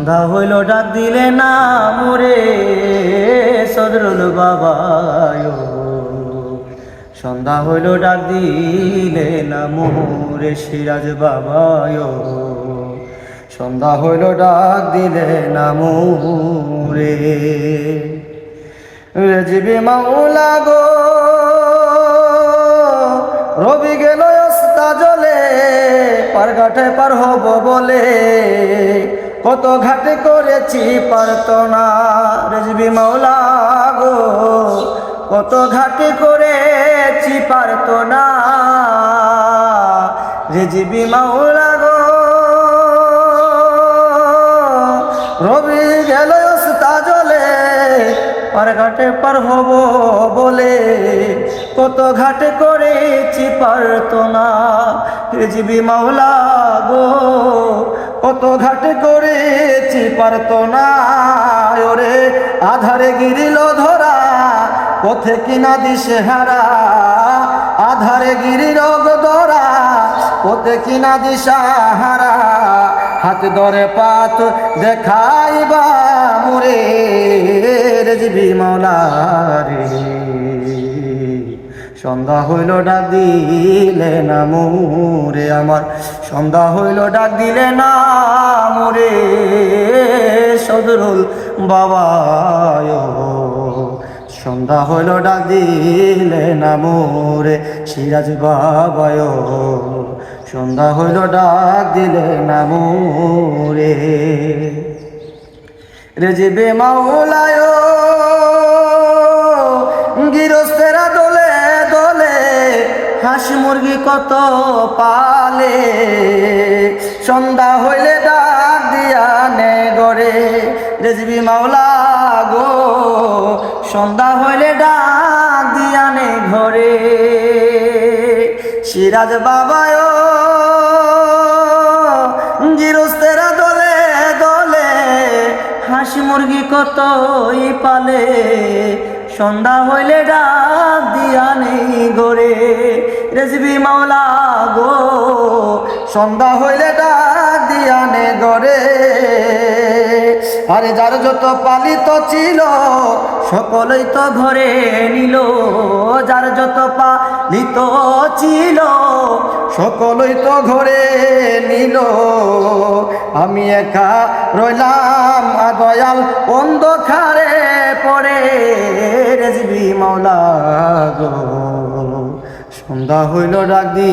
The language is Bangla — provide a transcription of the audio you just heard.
সন্ধ্যা হইল ডাক দিলে না মোরে সদরুল বাবায়, সন্ধ্যা হইল ডাক দিলে না মোরে সিরাজ বাবায়, সন্ধ্যা হইল ডাক দিলে না মোরে। রেজিবি মাওলা গো রবি গেল অস্তা জলে, পারঘাটে পার হব বলে কত ঘাটে করেছি পারতো না। রেজবি মাওলা গো কত ঘাটে করেছি পারতো না। রেজবি মাওলা গো রবি গেল অস্তা জলে, পারঘাটে পার হব বলে কত ঘাটে করেছি পারতো না। রেজবি মাওলা গো কত ঘাটে করেছি পারতো না। ওরে আধারে গিরিল ধরা পথে কিনা দিশে হারা, আধারে গিরিল ধরা পথে কিনা দিশা হারা। হাত ধরে পাত দেখাইবা মোরে রেজবি মাওলা রে, সন্ধ্যা হইল ডাক দিলে না মোরে আমার, সন্ধ্যা হইল ডাক দিলে না মোরে সদরুল বাবায়, সন্ধ্যা হইল ডাক দিলে না মোরে সিরাজ বাবায়, সন্ধ্যা হইল ডাক দিলে না মোরে। রেজবি মাওলায় গৃহস্থেরা দলে দলে হাঁস মুরগি কত পালে, সন্ধ্যা হইলে ডাক দিয়া নে গরে। রেজবি মাওলা গো সন্ধ্যা হইলে ডাক দিয়া নে ঘরে। সিরাজ বাবায় গৃহস্থেরা দলে দলে হাঁস মুরগি কতই পালে, সন্ধ্যা হইলে ডাক দিয়া নেই গরে। রেজবি মাওলা গো সন্ধ্যা হইলে ডাক দিয়া নে গরে। আরে যার যত পালিত ছিল সকলেই তো ঘরে নিল, যার যত পালিত ছিল সকলেই তো ঘরে নিল। আমি একা রইলাম দয়াল অন্ধকারে পড়ে। রেজবি মাওলা গো সন্ধ্যা হইল ডাক দি